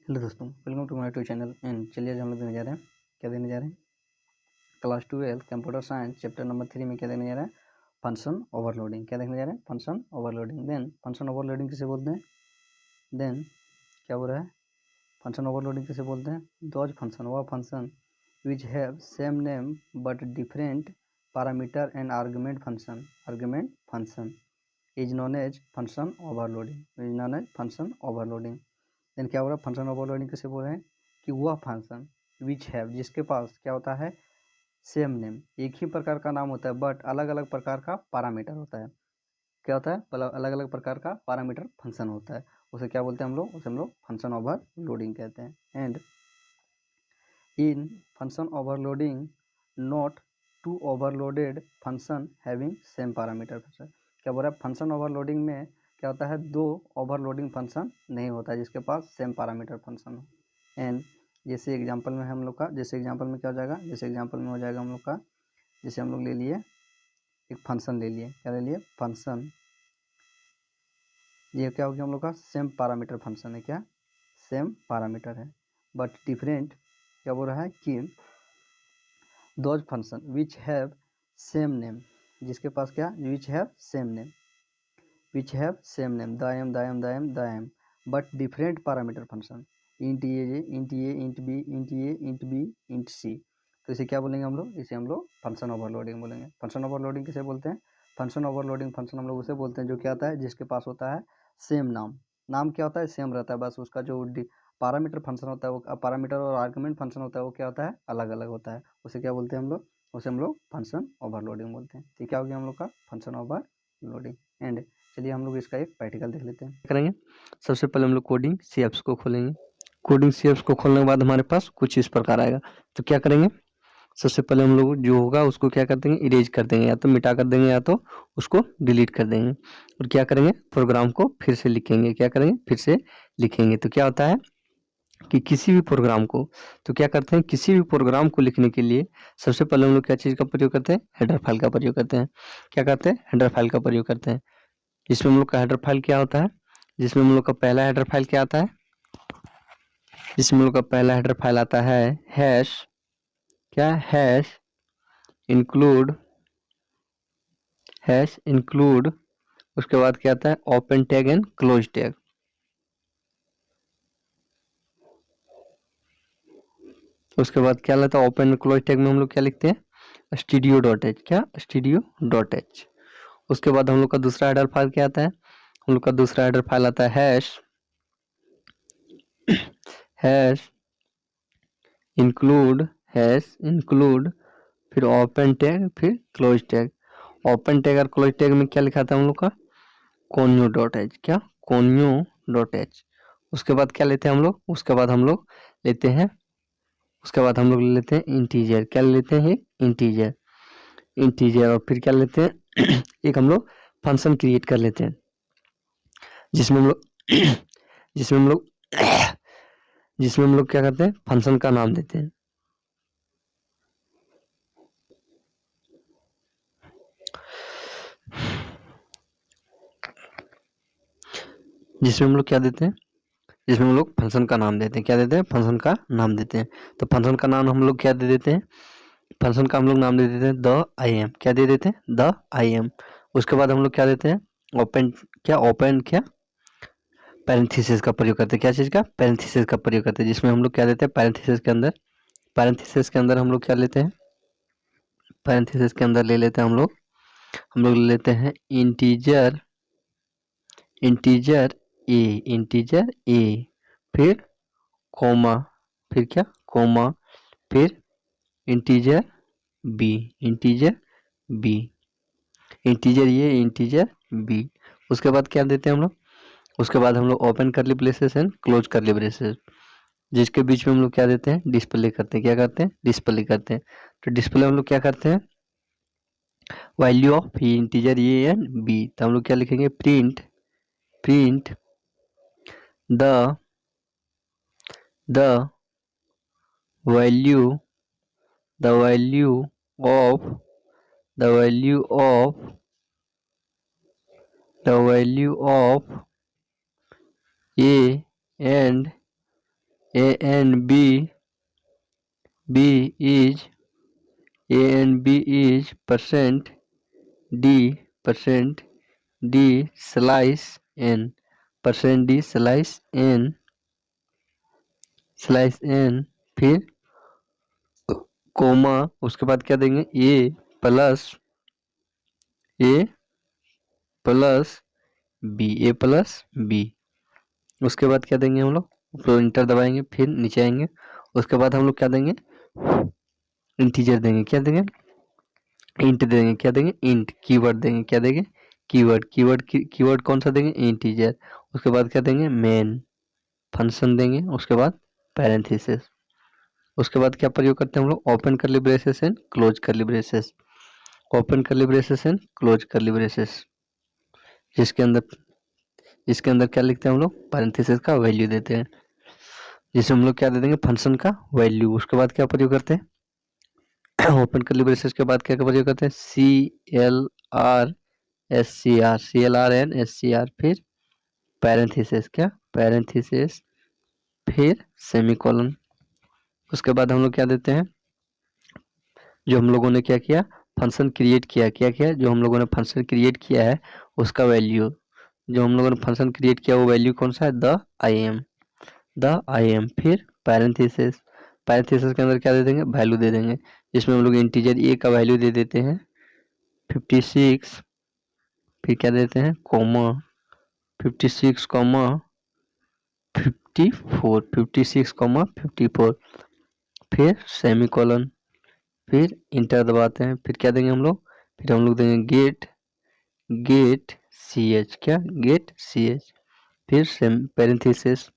Hello दोस्तों, welcome to my YouTube channel. And चलिए आज हम लोग देने जा रहे हैं, क्या देने जा रहे हैं, class 12 computer science chapter number 3 में क्या देने जा रहा है, फंक्शन ओवरलोडिंग। क्या देखने जा रहे हैं, function overloading. Then function overloading किसे बोलते हैं, देन क्या बोल रहा है, फंक्शन ओवरलोडिंग किसे बोलते हैं, दोज फंक्शन, वह function which have same name but different parameter and argument function is known as function overloading. Then क्या हो रहा है, फंक्शन ओवरलोडिंग किसे बोल रहे हैं कि वह फंक्शन विच हैव, जिसके पास क्या होता है, सेम नेम, एक ही प्रकार का नाम होता है बट अलग अलग प्रकार का पैरामीटर होता है। क्या होता है, अलग अलग प्रकार का पैरामीटर फंक्शन होता है, उसे क्या बोलते हैं हम लोग, उसे हम लोग फंक्शन ओवरलोडिंग कहते हैं। And in function overloading not to overloaded function having same parameter. क्या बोल रहा है, फंक्शन ओवरलोडिंग में क्या होता है, दो ओवरलोडिंग फंक्शन नहीं होता है जिसके पास सेम पैरामीटर फंक्शन हो। एंड जैसे एग्जांपल में हम लोग का, जैसे एग्जांपल में क्या हो जाएगा, जैसे एग्जांपल में हो जाएगा हम लोग का, जैसे हम लोग ले लिए एक फंक्शन ले लिए, क्या ले लिए, फंक्शन, ये क्या हो गया हम लोग का, सेम पैरामीटर फंक्शन है, क्या सेम पैरामीटर है बट डिफरेंट, क्या बोल रहा है कि those function which have same name, जिसके पास क्या, which have same name, which have same name, the एम but different parameter function, int A, int B, int C. तो इसे क्या बोलेंगे हम लोग, इसे हम लोग फंक्शन ओवरलोडिंग बोलेंगे। फंक्शन ओवरलोडिंग किसे बोलते हैं, फंक्शन ओवरलोडिंग फंक्शन हम लोग उसे बोलते हैं जो क्या होता है, जिसके पास होता है सेम नाम क्या होता है, सेम रहता है, बस उसका जो पैरामीटर फंक्शन होता है, वो पैरामीटर और आर्गुमेंट फंक्शन होता है, वो क्या होता है, अलग अलग होता है। उसे क्या बोलते हैं हम लोग, उसे हम लोग फंक्शन ओवरलोडिंग बोलते हैं। ठीक, क्या हो गया हम लोग का फंक्शन ओवरलोडिंग। एंड चलिए हम लोग इसका एक प्रैक्टिकल देख लेते हैं। करेंगे सबसे पहले हम लोग कोडिंग सीएप्स को खोलेंगे। कोडिंग सीएप्स को खोलने के बाद हमारे पास कुछ इस प्रकार आएगा। तो क्या करेंगे, सबसे पहले हम लोग जो होगा उसको क्या कर देंगे, इरेज कर देंगे, या तो मिटा कर देंगे या तो उसको डिलीट कर देंगे। और क्या करेंगे, प्रोग्राम को फिर से लिखेंगे। क्या करेंगे, फिर से लिखेंगे। तो क्या होता है कि किसी भी प्रोग्राम को, तो क्या करते हैं, किसी भी प्रोग्राम को लिखने के लिए सबसे पहले हम लोग क्या चीज़ का प्रयोग करते हैं, हेडर फाइल का प्रयोग करते हैं। क्या करते हैं, हेडर फाइल का प्रयोग करते हैं। जिसमें हम लोग का हेडर फाइल क्या होता है, जिसमें हम लोग का पहला हेडर फाइल क्या आता है, जिसमें हम लोग का पहला हेडर फाइल आता है हैश, क्या हैश इंक्लूड, उसके बाद क्या आता है open tag and close tag. उसके बाद क्या लेता है, ओपन क्लोज टैग में हम लोग क्या लिखते हैं, स्टूडियो डॉट एच, क्या स्टूडियो डॉट एच। उसके बाद हम लोग का दूसरा हेडर फाइल क्या आता है, हम लोग का दूसरा हेडर फाइल आता है हैश इंक्लूड, फिर ओपन टैग, फिर क्लोज टैग। ओपन टैग और क्लोज टैग में क्या लिखा था हम लोग का, कोन्यो डॉट एच, क्या कोन्यो डॉट एच। उसके बाद क्या लेते हैं हम लोग, उसके बाद हम लोग लेते हैं, उसके बाद हम लोग ले लेते हैं इंटीजर। क्या ले लेते हैं, इंटीजर। और फिर क्या लेते हैं एक हम लोग फंक्शन क्रिएट कर लेते हैं, जिसमें हम लोग जिसमें हम लोग जिसमें हम लोग क्या करते हैं, फंक्शन का नाम देते हैं। जिसमें हम लोग क्या देते हैं, जिसमें हम लोग फंक्शन का नाम देते हैं। क्या देते हैं, फंक्शन का नाम देते हैं। तो फंक्शन का नाम हम लोग क्या दे देते हैं, फंक्शन का हम लोग नाम दे देते हैं द आई एम। क्या दे देते हैं, द आई एम। उसके बाद हम लोग क्या देते हैं, ओपन, क्या ओपन, क्या पैरेंथेसिस का प्रयोग करते हैं। क्या चीज का, पैरेंथेसिस का प्रयोग करते हैं। जिसमें हम लोग क्या देते हैं, पैरेंथेसिस के अंदर हम लोग क्या लेते हैं, पैरेंथेसिस के अंदर ले लेते हैं हम लोग ले लेते हैं इंटीजर, इंटीजर ए, फिर कोमा, फिर क्या कोमा, फिर integer B, integer B, integer A, integer B. उसके बाद क्या देते हैं हम लोग, उसके बाद हम लोग ओपन करली ब्रेसेस एंड क्लोज करली ब्रेसेस, जिसके बीच में हम लोग क्या देते हैं, डिस्प्ले करते हैं। क्या करते हैं, डिस्प्ले करते हैं। तो डिस्प्ले हम लोग क्या करते हैं, value of integer A and B. तो हम लोग क्या लिखेंगे, print the value the value of the value of the value of a and A and B is percent D slash N, percent D slash N, फिर comma, उसके बाद क्या देंगे ए प्लस बी, उसके बाद क्या देंगे हम लोग, ऊपर इंटर दबाएंगे, फिर नीचे आएंगे, उसके बाद हम लोग क्या देंगे, इंटीजर देंगे, क्या देंगे, इंट देंगे, क्या देंगे, इंट, कीवर्ड देंगे, क्या देंगे, कीवर्ड कौन सा देंगे, इंटीजर, उसके बाद क्या देंगे, मेन फंक्शन देंगे, उसके बाद पैरेंथेसिस, उसके बाद क्या प्रयोग करते हैं हम लोग, ओपन करली ब्रेसेस एंड क्लोज करली ब्रेसेस, ओपन करली ब्रेसेस एंड क्लोज करली ब्रेसेस, इसके अंदर क्या लिखते हैं हम लोग, पैरेंथेसिस का वैल्यू देते हैं, जिसे हम लोग क्या दे देंगे, फंक्शन का वैल्यू, उसके बाद क्या प्रयोग करते हैं, ओपन करली ब्रेसेस के बाद क्या प्रयोग करते हैं, CLR फिर पैरेंथेसिस, क्या पैरेंथेसिस, फिर सेमीकोलन, उसके बाद हम लोग क्या देते हैं, जो हम लोगों ने क्या किया, फंक्शन क्रिएट किया, क्या किया, जो हम लोगों ने फंक्शन क्रिएट किया है उसका वैल्यू, जो हम लोगों ने फंक्शन क्रिएट किया वो वैल्यू कौन सा है, द आई एम, फिर पैरेंथेसिस के अंदर क्या दे देंगे, वैल्यू दे देंगे, जिसमें हम लोग इंटीजर ए का वैल्यू दे देते हैं 56, फिर क्या देते हैं, कोमा 56 कॉमा 54, फिर सेमीकोलन, फिर इंटर दबाते हैं, फिर क्या देंगे हम लोग, फिर हम लोग देंगे गेट ch, क्या गेट ch, फिर पैरेंथेसिस,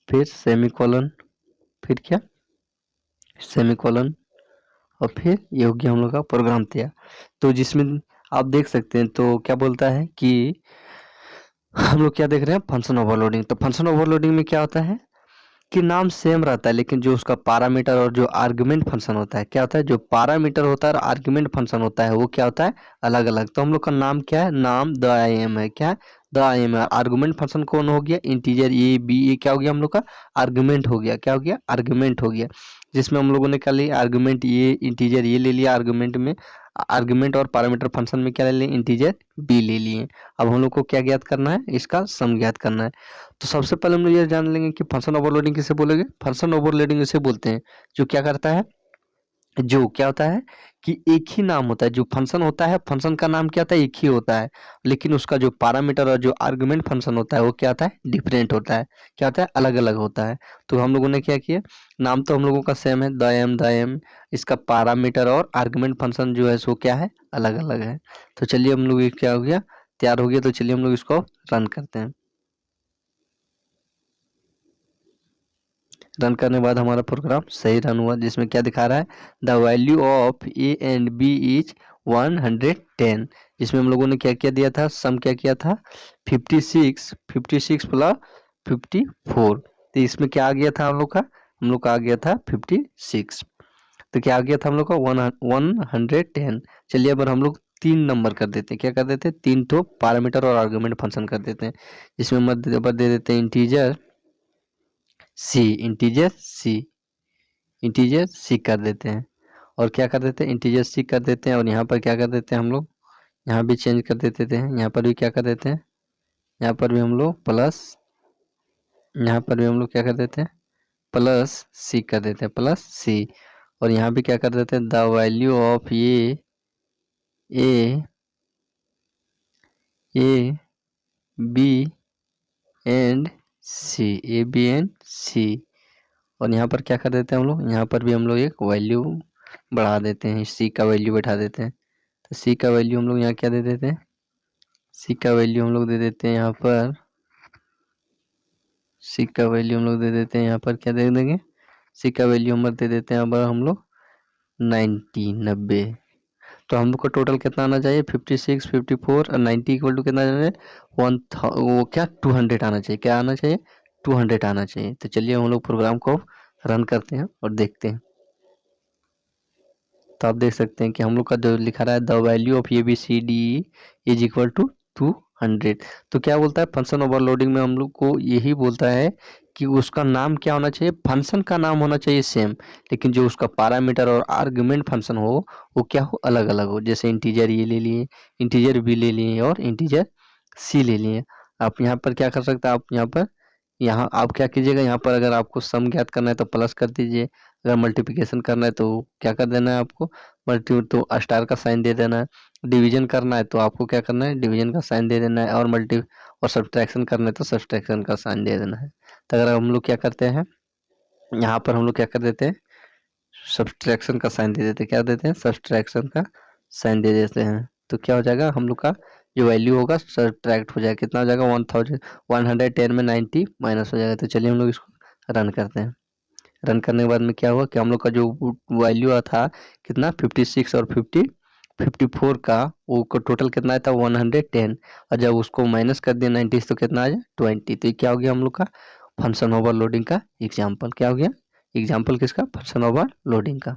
फिर सेमीकोलन, फिर क्या सेमीकोलन, और फिर ये हो गया हम लोग का प्रोग्राम तैयार। तो जिसमें आप देख सकते हैं, तो क्या बोलता है कि हम लोग क्या देख रहे हैं, फंक्शन ओवरलोडिंग। तो फंक्शन ओवरलोडिंग में क्या होता है कि नाम सेम रहता है, लेकिन जो उसका पैरामीटर और जो आर्गुमेंट फंक्शन होता है, क्या होता है, जो पैरामीटर होता है और आर्गुमेंट फंक्शन होता है वो क्या होता है, अलग अलग। तो हम लोग का नाम क्या है, नाम द आई एम है, क्या है, द आई एम है। आर्गुमेंट फंक्शन कौन हो गया, इंटीजर ए बी, ये क्या हो गया हम लोग का, आर्गुमेंट हो गया, क्या हो गया, आर्गुमेंट हो गया, जिसमें हम लोगों ने क्या लिया, आर्गुमेंट ये, इंटीजर ये ले लिया, आर्गुमेंट में, आर्गुमेंट और पैरामीटर फंक्शन में क्या ले लिए, इंटीजर बी ले लिए। अब हम लोग को क्या ज्ञात करना है, इसका सम ज्ञात करना है। तो सबसे पहले हम लोग ये जान लेंगे कि फंक्शन ओवरलोडिंग किसे बोलेंगे, फंक्शन ओवरलोडिंग इसे बोलते हैं जो क्या करता है, जो क्या होता है कि एक ही नाम होता है, जो फंक्शन होता है, फंक्शन का नाम क्या होता है, एक ही होता है, लेकिन उसका जो पैरामीटर और जो आर्गुमेंट फंक्शन होता है वो क्या होता है, डिफरेंट होता है, क्या होता है, अलग अलग होता है। तो हम लोगों ने क्या किया, नाम तो हम लोगों का सेम है, द एम, इसका पैरामीटर और आर्गुमेंट फंक्शन जो है सो क्या है, अलग अलग है। तो चलिए हम लोग, ये क्या हो गया, तैयार हो गया, तो चलिए हम लोग इसको रन करते हैं। रन करने के बाद हमारा प्रोग्राम सही रन हुआ, जिसमें क्या दिखा रहा है, the value of A and B is 110, जिसमें हम लोगों ने क्या क्या दिया था, सम क्या किया था, 56 प्लस 54, तो इसमें क्या आ गया था हम लोग का आ गया था 56, तो क्या आ गया था हम लोग का 110। चलिए अब हम लोग 3 नंबर कर देते हैं, क्या कर देते हैं, 3 तो पैरामीटर और आर्गुमेंट फंक्शन कर देते हैं, जिसमें मध्य दे देते हैं इंटीजर सी कर देते हैं, और क्या कर देते हैं, इंटीजर सी कर देते हैं, और यहाँ पर क्या कर देते हैं हम लोग, यहाँ भी चेंज कर देते थे, यहाँ पर भी क्या कर देते हैं, यहाँ पर भी हम लोग प्लस, यहाँ पर भी हम लोग क्या कर देते हैं, प्लस सी कर देते हैं, प्लस सी, और यहाँ भी क्या कर देते हैं, the value of A B and C, और यहाँ पर क्या कर देते हैं हम लोग, यहाँ पर भी हम लोग एक वैल्यू बढ़ा देते हैं, सी का वैल्यू बैठा देते हैं, तो सी का वैल्यू हम लोग यहाँ क्या दे देते हैं, सी का वैल्यू हम लोग दे देते हैं यहाँ पर, सी का वैल्यू हम लोग दे देते हैं यहाँ पर, क्या दे देंगे, सी का वैल्यू हम दे देते हैं हम लोग 90। तो हम लोग का टोटल कितना आना चाहिए, 56, 54 और 90 इक्वल टू कितना आना चाहिए, वो क्या 200 आना चाहिए, क्या आना चाहिए, 200 आना चाहिए। तो चलिए हम लोग प्रोग्राम को रन करते हैं और देखते हैं। तो आप देख सकते हैं कि हम लोग का जो लिखा रहा है, the value of A B C D is equal to 200। तो क्या बोलता है फंक्शन ओवरलोडिंग में हम लोग को यही बोलता है कि उसका नाम क्या होना चाहिए, फंक्शन का नाम होना चाहिए सेम, लेकिन जो उसका पैरामीटर और आर्गुमेंट फंक्शन हो वो क्या हो, अलग अलग हो। जैसे इंटीजर ये ले लिए, इंटीजर बी ले लिए और इंटीजर सी ले लिए। आप यहाँ पर क्या कर सकते हैं, यहाँ आप क्या कीजिएगा, यहाँ पर अगर आपको सम ज्ञात करना है तो प्लस कर दीजिए, अगर मल्टीप्लिकेशन करना है तो क्या कर देना है आपको, मल्टी तो स्टार का साइन दे देना है, डिवीजन करना है तो आपको क्या करना है, डिवीजन का साइन दे देना है, और सब्ट्रैक्शन करना है तो सब्ट्रैक्शन का साइन दे देना है। तो अगर हम लोग क्या करते हैं, यहाँ पर हम लोग क्या कर देते हैं, सब्ट्रैक्शन का साइन दे देते हैं, क्या देते हैं, सब्ट्रैक्शन का साइन दे देते हैं। तो क्या हो जाएगा, हम लोग का जो वैल्यू होगा सब्ट्रैक्ट हो जाएगा, कितना हो जाएगा, 110 में 90 माइनस हो जाएगा। तो चलिए हम लोग इसको रन करते हैं। रन करने के बाद में क्या हुआ कि हम लोग का जो वैल्यू था कितना 56 और 54 का वो टोटल कितना आया था 110, और जब उसको माइनस कर दिया 90 तो कितना आ जाए 20। तो ये क्या हो गया हम लोग का फंक्शन ओवरलोडिंग का एग्जाम्पल, क्या हो गया एग्जाम्पल किसका, फंक्शन ओवरलोडिंग का।